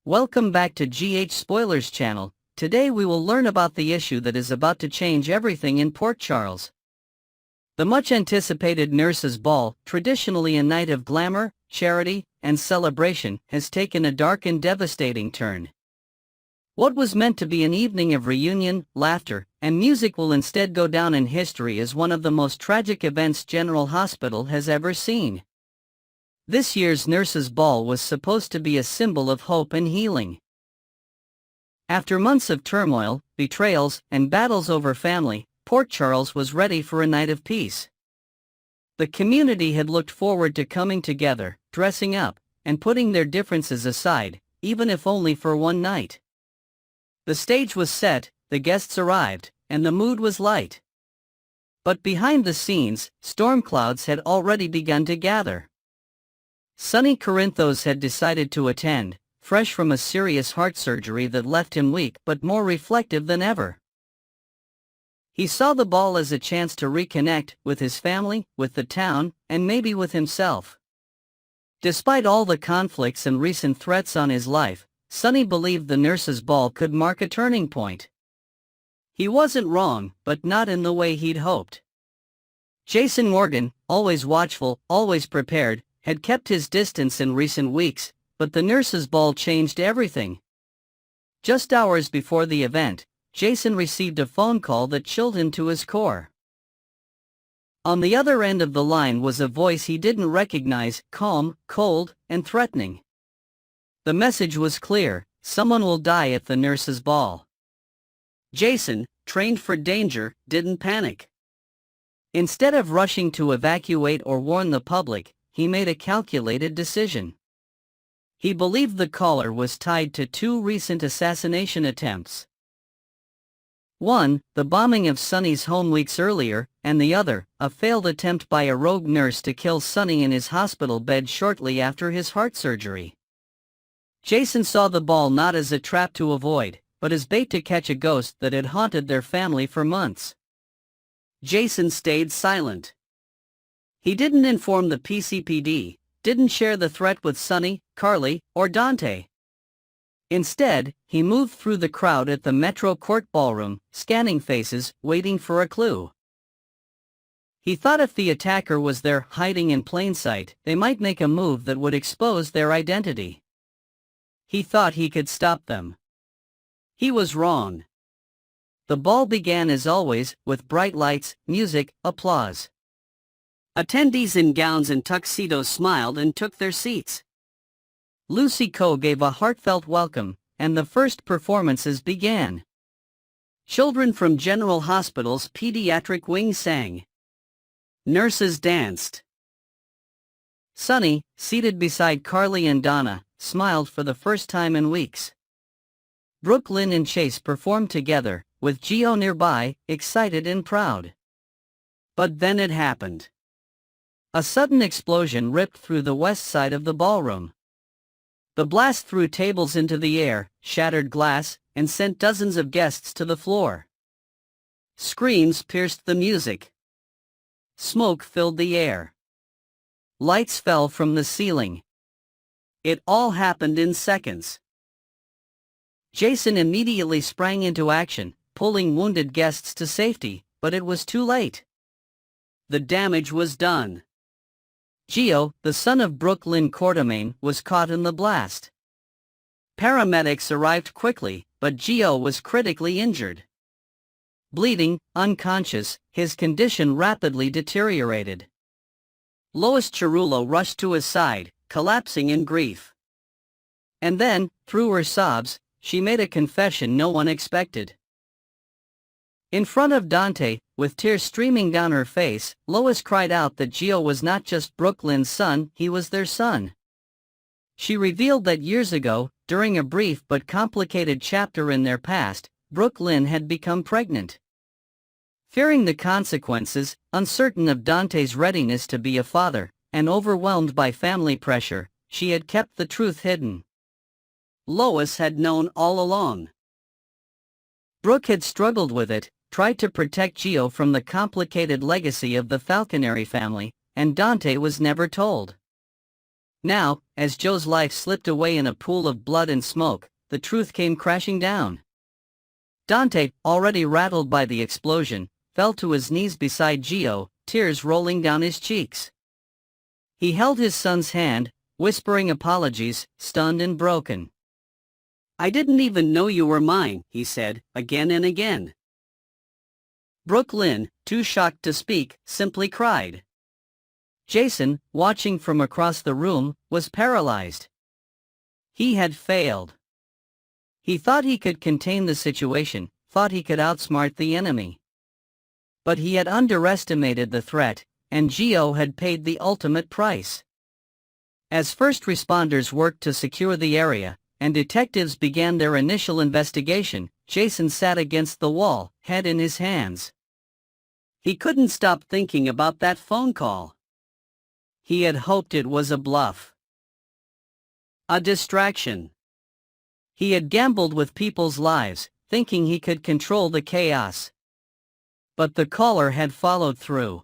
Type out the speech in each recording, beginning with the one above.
Welcome back to GH Spoilers channel. Today we will learn about the issue that is about to change everything in Port Charles. The much anticipated Nurses' Ball, traditionally a night of glamour, charity, and celebration, has taken a dark and devastating turn. What was meant to be an evening of reunion, laughter, and music will instead go down in history as one of the most tragic events General Hospital has ever seen. This year's Nurses' Ball was supposed to be a symbol of hope and healing. After months of turmoil, betrayals, and battles over family, Port Charles was ready for a night of peace. The community had looked forward to coming together, dressing up, and putting their differences aside, even if only for one night. The stage was set, the guests arrived, and the mood was light. But behind the scenes, storm clouds had already begun to gather. Sonny Corinthos had decided to attend, fresh from a serious heart surgery that left him weak but more reflective than ever. He saw the ball as a chance to reconnect with his family, with the town, and maybe with himself. Despite all the conflicts and recent threats on his life, Sonny believed the Nurses' Ball could mark a turning point. He wasn't wrong, but not in the way he'd hoped. Jason Morgan, always watchful, always prepared, had kept his distance in recent weeks, but the Nurses' Ball changed everything. Just hours before the event, Jason received a phone call that chilled him to his core. On the other end of the line was a voice he didn't recognize, calm, cold, and threatening. The message was clear: someone will die at the Nurses' Ball. Jason, trained for danger, didn't panic. Instead of rushing to evacuate or warn the public, he made a calculated decision. He believed the caller was tied to two recent assassination attempts. One, the bombing of Sonny's home weeks earlier, and the other, a failed attempt by a rogue nurse to kill Sonny in his hospital bed shortly after his heart surgery. Jason saw the ball not as a trap to avoid, but as bait to catch a ghost that had haunted their family for months. Jason stayed silent. He didn't inform the PCPD, didn't share the threat with Sonny, Carly, or Dante. Instead, he moved through the crowd at the Metro Court ballroom, scanning faces, waiting for a clue. He thought if the attacker was there, hiding in plain sight, they might make a move that would expose their identity. He thought he could stop them. He was wrong. The ball began as always, with bright lights, music, applause. Attendees in gowns and tuxedos smiled and took their seats. Lucy Coe gave a heartfelt welcome, and the first performances began. Children from General Hospital's pediatric wing sang. Nurses danced. Sonny, seated beside Carly and Donna, smiled for the first time in weeks. Brooke Lynn and Chase performed together, with Gio nearby, excited and proud. But then it happened. A sudden explosion ripped through the west side of the ballroom. The blast threw tables into the air, shattered glass, and sent dozens of guests to the floor. Screams pierced the music. Smoke filled the air. Lights fell from the ceiling. It all happened in seconds. Jason immediately sprang into action, pulling wounded guests to safety, but it was too late. The damage was done. Gio, the son of Brooke Lynn Courtroom, was caught in the blast. Paramedics arrived quickly, but Gio was critically injured. Bleeding, unconscious, his condition rapidly deteriorated. Lois Cerullo rushed to his side, collapsing in grief. And then, through her sobs, she made a confession no one expected. In front of Dante, with tears streaming down her face, Lois cried out that Gio was not just Brooke Lynn's son, he was their son. She revealed that years ago, during a brief but complicated chapter in their past, Brooke Lynn had become pregnant. Fearing the consequences, uncertain of Dante's readiness to be a father, and overwhelmed by family pressure, she had kept the truth hidden. Lois had known all along. Brooke had struggled with it, tried to protect Gio from the complicated legacy of the Falconeri family, and Dante was never told. Now, as Joe's life slipped away in a pool of blood and smoke, the truth came crashing down. Dante, already rattled by the explosion, fell to his knees beside Gio, tears rolling down his cheeks. He held his son's hand, whispering apologies, stunned and broken. "I didn't even know you were mine," he said, again and again. Brooklyn, too shocked to speak, simply cried. Jason, watching from across the room, was paralyzed. He had failed. He thought he could contain the situation, thought he could outsmart the enemy. But he had underestimated the threat, and Gio had paid the ultimate price. As first responders worked to secure the area, and detectives began their initial investigation, Jason sat against the wall, head in his hands. He couldn't stop thinking about that phone call. He had hoped it was a bluff. A distraction. He had gambled with people's lives, thinking he could control the chaos. But the caller had followed through.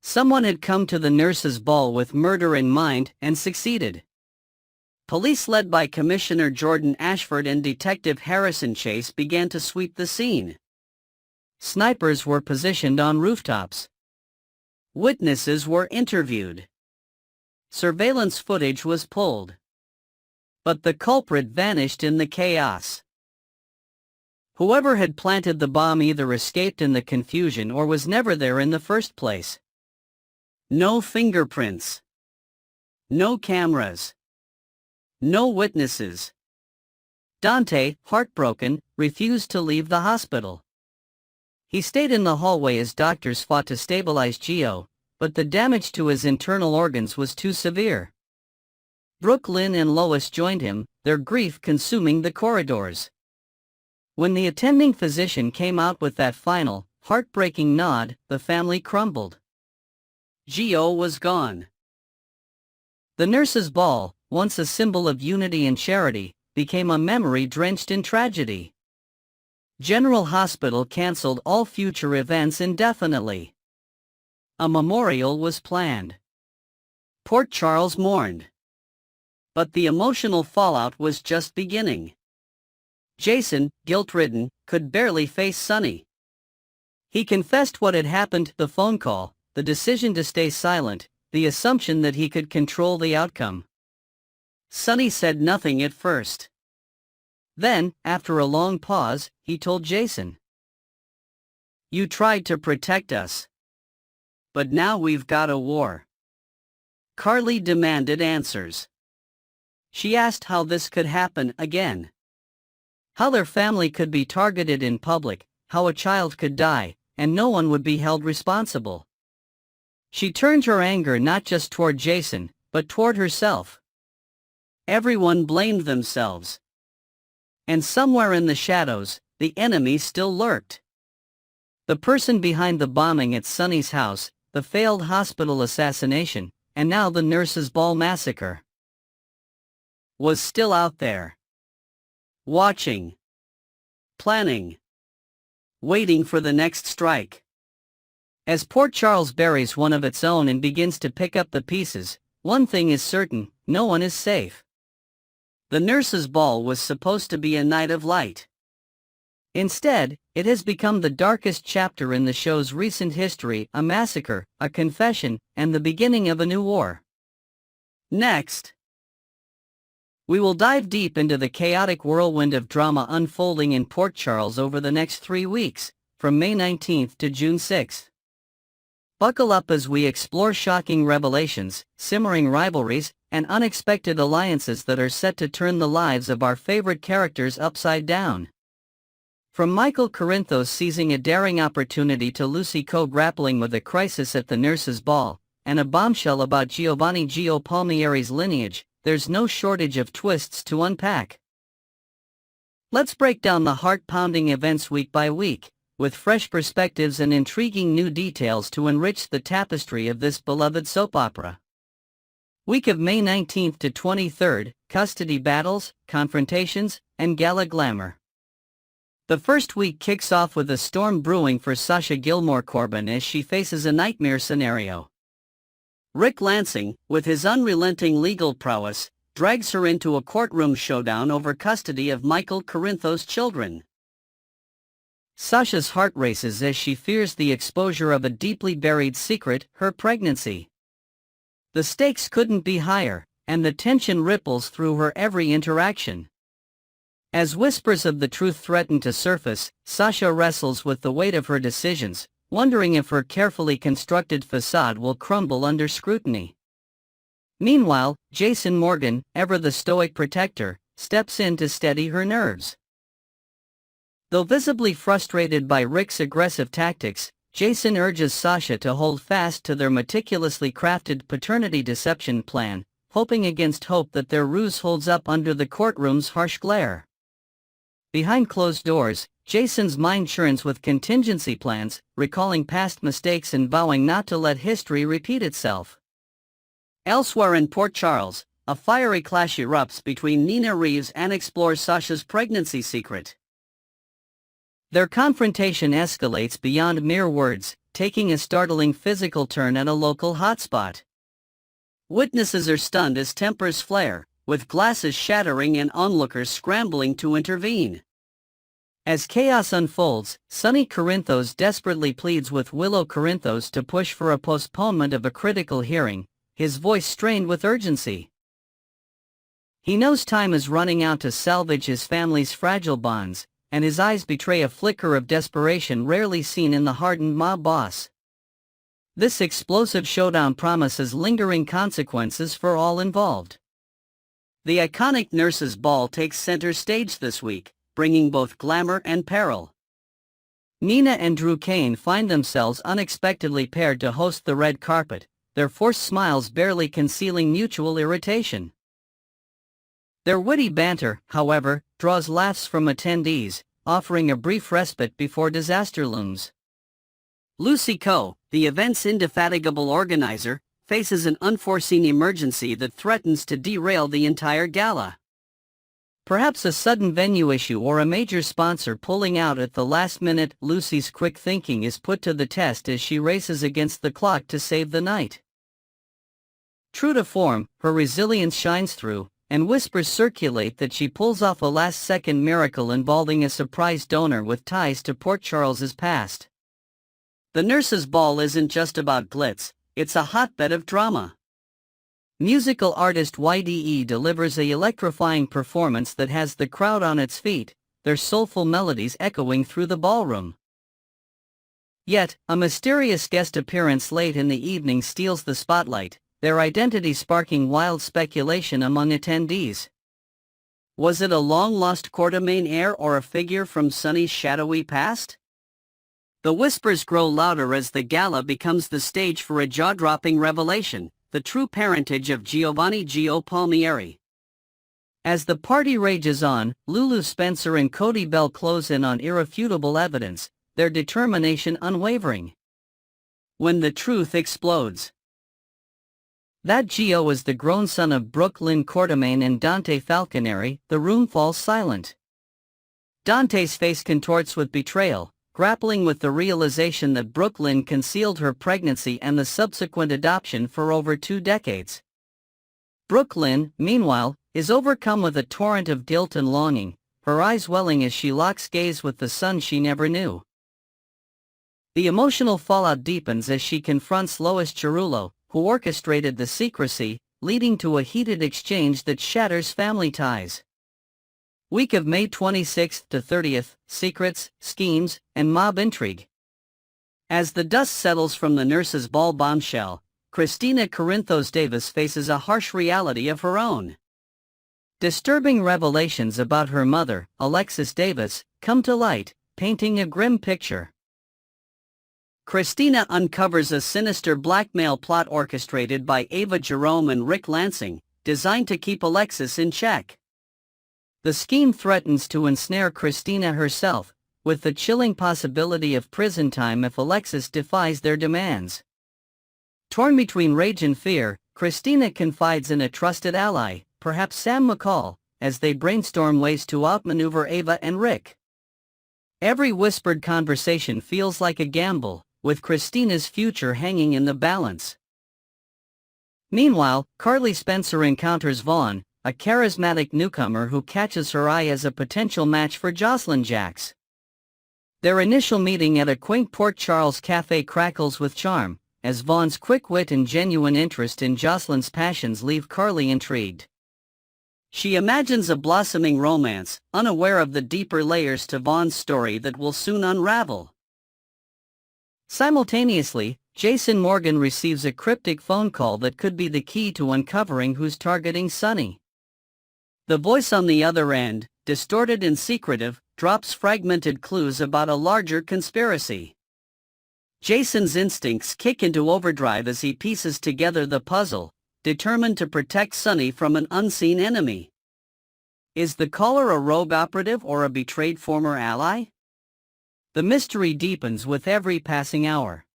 Someone had come to the nurses' ball with murder in mind and succeeded. Police led by Commissioner Jordan Ashford and Detective Harrison Chase began to sweep the scene. Snipers were positioned on rooftops. Witnesses were interviewed. Surveillance footage was pulled. But the culprit vanished in the chaos. Whoever had planted the bomb either escaped in the confusion or was never there in the first place. No fingerprints. No cameras. No witnesses. Dante, heartbroken, refused to leave the hospital. He stayed in the hallway as doctors fought to stabilize Gio, but the damage to his internal organs was too severe. Brooklyn and Lois joined him, their grief consuming the corridors. When the attending physician came out with that final, heartbreaking nod, the family crumbled. Gio was gone. The nurses' ball, once a symbol of unity and charity, became a memory drenched in tragedy. General Hospital canceled all future events indefinitely. A memorial was planned. Port Charles mourned. But the emotional fallout was just beginning. Jason, guilt-ridden, could barely face Sonny. He confessed what had happened: the phone call, the decision to stay silent, the assumption that he could control the outcome. Sonny said nothing at first. Then, after a long pause, he told Jason, "You tried to protect us. But now we've got a war." Carly demanded answers. She asked how this could happen again. How their family could be targeted in public, how a child could die, and no one would be held responsible. She turned her anger not just toward Jason, but toward herself. Everyone blamed themselves. And somewhere in the shadows, the enemy still lurked. The person behind the bombing at Sonny's house, the failed hospital assassination, and now the nurses' ball massacre, was still out there. Watching. Planning. Waiting for the next strike. As Port Charles buries one of its own and begins to pick up the pieces, one thing is certain: no one is safe. The nurses' ball was supposed to be a night of light. Instead, it has become the darkest chapter in the show's recent history: a massacre, a confession, and the beginning of a new war. Next, we will dive deep into the chaotic whirlwind of drama unfolding in Port Charles over the next 3 weeks, from May 19th to June 6th. Buckle up as we explore shocking revelations, simmering rivalries, and unexpected alliances that are set to turn the lives of our favorite characters upside down. From Michael Corinthos seizing a daring opportunity to Lucy Coe grappling with a crisis at the nurses' ball, and a bombshell about Giovanni Gio Palmieri's lineage, there's no shortage of twists to unpack. Let's break down the heart-pounding events week by week, with fresh perspectives and intriguing new details to enrich the tapestry of this beloved soap opera. Week of May 19th to 23rd, custody battles, confrontations, and gala glamour. The first week kicks off with a storm brewing for Sasha Gilmore Corbin as she faces a nightmare scenario. Rick Lansing, with his unrelenting legal prowess, drags her into a courtroom showdown over custody of Michael Corinthos' children. Sasha's heart races as she fears the exposure of a deeply buried secret, her pregnancy. The stakes couldn't be higher, and the tension ripples through her every interaction. As whispers of the truth threaten to surface, Sasha wrestles with the weight of her decisions, wondering if her carefully constructed facade will crumble under scrutiny. Meanwhile, Jason Morgan, ever the stoic protector, steps in to steady her nerves. Though visibly frustrated by Rick's aggressive tactics, Jason urges Sasha to hold fast to their meticulously crafted paternity deception plan, hoping against hope that their ruse holds up under the courtroom's harsh glare. Behind closed doors, Jason's mind churns with contingency plans, recalling past mistakes and vowing not to let history repeat itself. Elsewhere in Port Charles, a fiery clash erupts between Nina Reeves and explores Sasha's pregnancy secret. Their confrontation escalates beyond mere words, taking a startling physical turn at a local hotspot. Witnesses are stunned as tempers flare, with glasses shattering and onlookers scrambling to intervene. As chaos unfolds, Sonny Corinthos desperately pleads with Willow Corinthos to push for a postponement of a critical hearing, his voice strained with urgency. He knows time is running out to salvage his family's fragile bonds, and his eyes betray a flicker of desperation rarely seen in the hardened mob boss. This explosive showdown promises lingering consequences for all involved. The iconic Nurses' Ball takes center stage this week, bringing both glamour and peril. Nina and Drew Kane find themselves unexpectedly paired to host the red carpet, their forced smiles barely concealing mutual irritation. Their witty banter, however, draws laughs from attendees, offering a brief respite before disaster looms. Lucy Coe, the event's indefatigable organizer, faces an unforeseen emergency that threatens to derail the entire gala. Perhaps a sudden venue issue or a major sponsor pulling out at the last minute. Lucy's quick thinking is put to the test as she races against the clock to save the night. True to form, her resilience shines through, and whispers circulate that she pulls off a last-second miracle involving a surprise donor with ties to Port Charles's past. The Nurses' Ball isn't just about glitz, it's a hotbed of drama. Musical artist YDE delivers a electrifying performance that has the crowd on its feet, their soulful melodies echoing through the ballroom. Yet, a mysterious guest appearance late in the evening steals the spotlight, their identity sparking wild speculation among attendees. Was it a long-lost Courtroom heir or a figure from Sonny's shadowy past? The whispers grow louder as the gala becomes the stage for a jaw-dropping revelation, the true parentage of Giovanni Gio Palmieri. As the party rages on, Lulu Spencer and Cody Bell close in on irrefutable evidence, their determination unwavering. When the truth explodes. That Gio is the grown son of Brooklyn Courtroom and Dante Falconeri, the room falls silent. Dante's face contorts with betrayal, grappling with the realization that Brooklyn concealed her pregnancy and the subsequent adoption for over 2 decades. Brooklyn, meanwhile, is overcome with a torrent of guilt and longing, her eyes welling as she locks gaze with the son she never knew. The emotional fallout deepens as she confronts Lois Cerullo, who orchestrated the secrecy, leading to a heated exchange that shatters family ties. Week of May 26th to 30th, secrets, schemes, and mob intrigue. As the dust settles from the Nurses' Ball bombshell, Christina Corinthos Davis faces a harsh reality of her own. Disturbing revelations about her mother, Alexis Davis, come to light, painting a grim picture. Christina uncovers a sinister blackmail plot orchestrated by Ava Jerome and Rick Lansing, designed to keep Alexis in check. The scheme threatens to ensnare Christina herself, with the chilling possibility of prison time if Alexis defies their demands. Torn between rage and fear, Christina confides in a trusted ally, perhaps Sam McCall, as they brainstorm ways to outmaneuver Ava and Rick. Every whispered conversation feels like a gamble, with Christina's future hanging in the balance. Meanwhile, Carly Spencer encounters Vaughn, a charismatic newcomer who catches her eye as a potential match for Jocelyn Jacks. Their initial meeting at a quaint Port Charles cafe crackles with charm, as Vaughn's quick wit and genuine interest in Jocelyn's passions leave Carly intrigued. She imagines a blossoming romance, unaware of the deeper layers to Vaughn's story that will soon unravel. Simultaneously, Jason Morgan receives a cryptic phone call that could be the key to uncovering who's targeting Sonny. The voice on the other end, distorted and secretive, drops fragmented clues about a larger conspiracy. Jason's instincts kick into overdrive as he pieces together the puzzle, determined to protect Sonny from an unseen enemy. Is the caller a rogue operative or a betrayed former ally? The mystery deepens with every passing hour.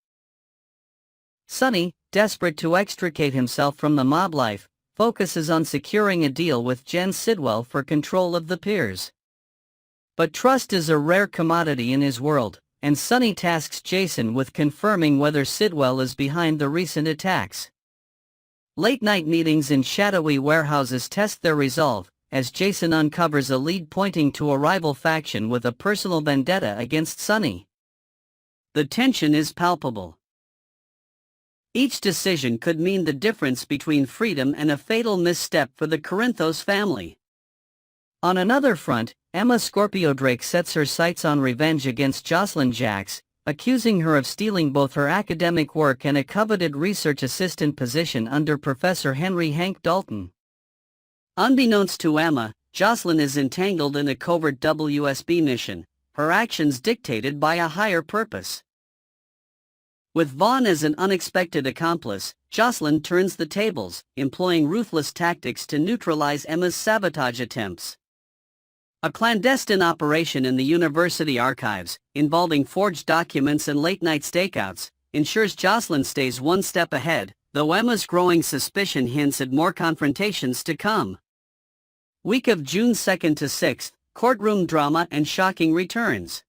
Sonny, desperate to extricate himself from the mob life, focuses on securing a deal with Jen Sidwell for control of the piers. But trust is a rare commodity in his world, and Sonny tasks Jason with confirming whether Sidwell is behind the recent attacks. Late-night meetings in shadowy warehouses test their resolve, as Jason uncovers a lead pointing to a rival faction with a personal vendetta against Sonny. The tension is palpable. Each decision could mean the difference between freedom and a fatal misstep for the Corinthos family. On another front, Emma Scorpio Drake sets her sights on revenge against Jocelyn Jacks, accusing her of stealing both her academic work and a coveted research assistant position under Professor Henry Hank Dalton. Unbeknownst to Emma, Jocelyn is entangled in a covert WSB mission, her actions dictated by a higher purpose. With Vaughn as an unexpected accomplice, Jocelyn turns the tables, employing ruthless tactics to neutralize Emma's sabotage attempts. A clandestine operation in the university archives, involving forged documents and late-night stakeouts, ensures Jocelyn stays one step ahead, though Emma's growing suspicion hints at more confrontations to come. Week of June 2nd to 6th, courtroom drama and shocking returns.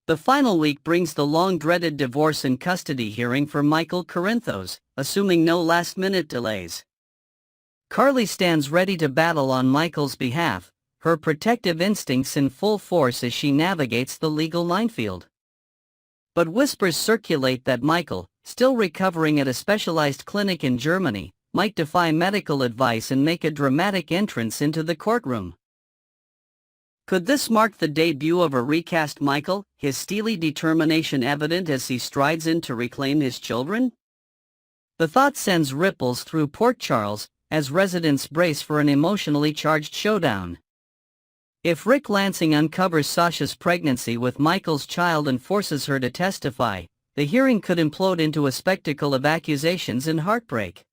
The final week brings the long-dreaded divorce and custody hearing for Michael Corinthos, assuming no last-minute delays. Carly stands ready to battle on Michael's behalf, her protective instincts in full force as she navigates the legal minefield. But whispers circulate that Michael, still recovering at a specialized clinic in Germany, might defy medical advice and make a dramatic entrance into the courtroom. Could this mark the debut of a recast Michael, his steely determination evident as he strides in to reclaim his children? The thought sends ripples through Port Charles, as residents brace for an emotionally charged showdown. If Rick Lansing uncovers Sasha's pregnancy with Michael's child and forces her to testify, the hearing could implode into a spectacle of accusations and heartbreak.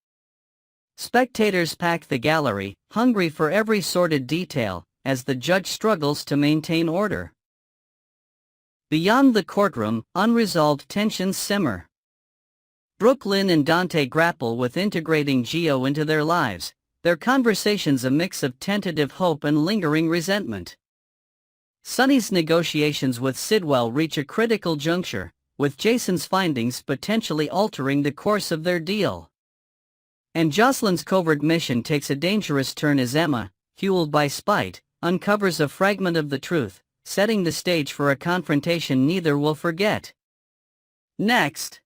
Spectators pack the gallery, hungry for every sordid detail, as the judge struggles to maintain order. Beyond the courtroom, unresolved tensions simmer. Brooke Lynn and Dante grapple with integrating Gio into their lives, their conversations a mix of tentative hope and lingering resentment. Sonny's negotiations with Sidwell reach a critical juncture, with Jason's findings potentially altering the course of their deal. And Jocelyn's covert mission takes a dangerous turn as Emma, fueled by spite, uncovers a fragment of the truth, setting the stage for a confrontation neither will forget. Next,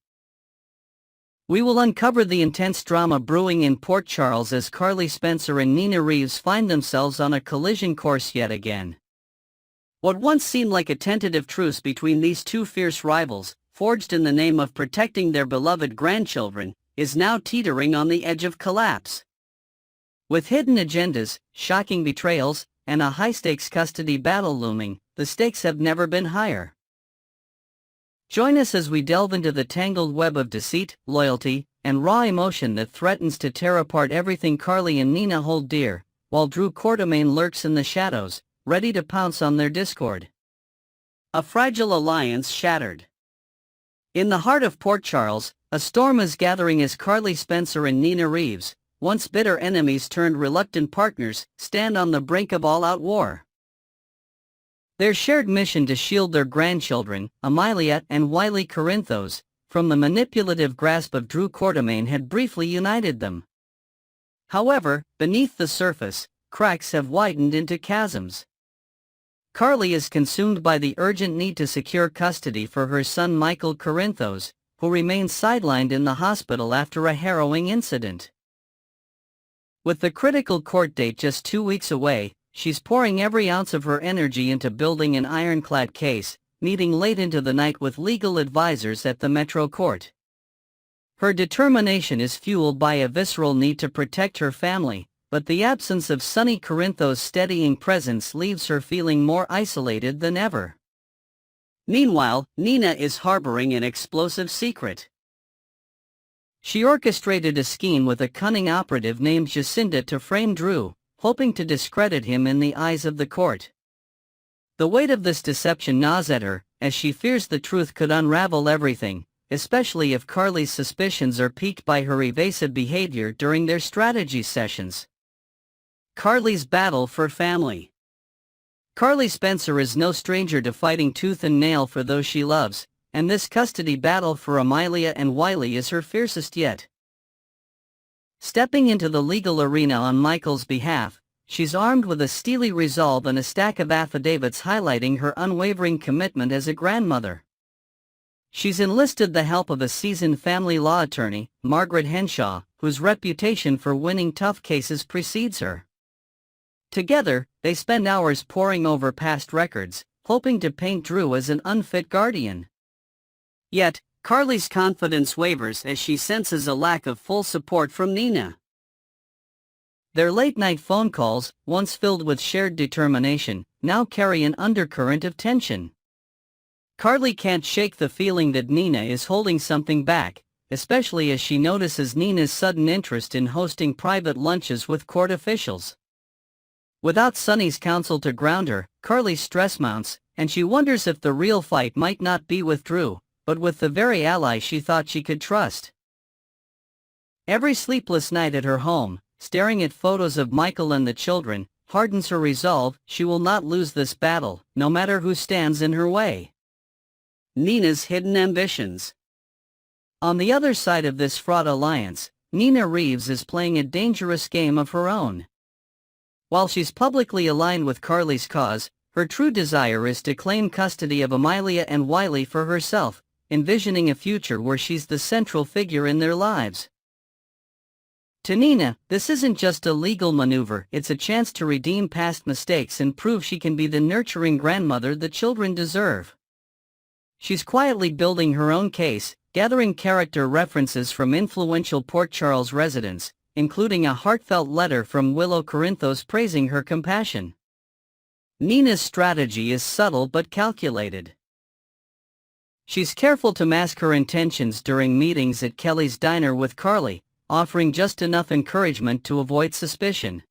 we will uncover the intense drama brewing in Port Charles as Carly Spencer and Nina Reeves find themselves on a collision course yet again. What once seemed like a tentative truce between these two fierce rivals, forged in the name of protecting their beloved grandchildren, is now teetering on the edge of collapse. With hidden agendas, shocking betrayals, and a high-stakes custody battle looming, the stakes have never been higher. Join us as we delve into the tangled web of deceit, loyalty, and raw emotion that threatens to tear apart everything Carly and Nina hold dear, while Drew Quartermain lurks in the shadows, ready to pounce on their discord. A fragile alliance shattered. In the heart of Port Charles, a storm is gathering as Carly Spencer and Nina Reeves, once bitter enemies turned reluctant partners, stand on the brink of all-out war. Their shared mission to shield their grandchildren, Amelia and Wiley Corinthos, from the manipulative grasp of Drew Quartermain had briefly united them. However, beneath the surface, cracks have widened into chasms. Carly is consumed by the urgent need to secure custody for her son Michael Corinthos, who remains sidelined in the hospital after a harrowing incident. With the critical court date just 2 weeks away, she's pouring every ounce of her energy into building an ironclad case, meeting late into the night with legal advisors at the Metro Court. Her determination is fueled by a visceral need to protect her family, but the absence of Sonny Corinthos' steadying presence leaves her feeling more isolated than ever. Meanwhile, Nina is harboring an explosive secret. She orchestrated a scheme with a cunning operative named Jacinda to frame Drew, hoping to discredit him in the eyes of the court. The weight of this deception gnaws at her, as she fears the truth could unravel everything, especially if Carly's suspicions are piqued by her evasive behavior during their strategy sessions. Carly's battle for family. Carly Spencer is no stranger to fighting tooth and nail for those she loves, and this custody battle for Amelia and Wiley is her fiercest yet. Stepping into the legal arena on Michael's behalf, she's armed with a steely resolve and a stack of affidavits highlighting her unwavering commitment as a grandmother. She's enlisted the help of a seasoned family law attorney, Margaret Henshaw, whose reputation for winning tough cases precedes her. Together, they spend hours poring over past records, hoping to paint Drew as an unfit guardian. Yet, Carly's confidence wavers as she senses a lack of full support from Nina. Their late-night phone calls, once filled with shared determination, now carry an undercurrent of tension. Carly can't shake the feeling that Nina is holding something back, especially as she notices Nina's sudden interest in hosting private lunches with court officials. Without Sonny's counsel to ground her, Carly's stress mounts, and she wonders if the real fight might not be with Drew, but with the very ally she thought she could trust. Every sleepless night at her home, staring at photos of Michael and the children, hardens her resolve she will not lose this battle, no matter who stands in her way. Nina's hidden ambitions. On the other side of this fraught alliance, Nina Reeves is playing a dangerous game of her own. While she's publicly aligned with Carly's cause, her true desire is to claim custody of Amelia and Wiley for herself, envisioning a future where she's the central figure in their lives. To Nina, this isn't just a legal maneuver, it's a chance to redeem past mistakes and prove she can be the nurturing grandmother the children deserve. She's quietly building her own case, gathering character references from influential Port Charles residents, including a heartfelt letter from Willow Corinthos praising her compassion. Nina's strategy is subtle but calculated. She's careful to mask her intentions during meetings at Kelly's diner with Carly, offering just enough encouragement to avoid suspicion.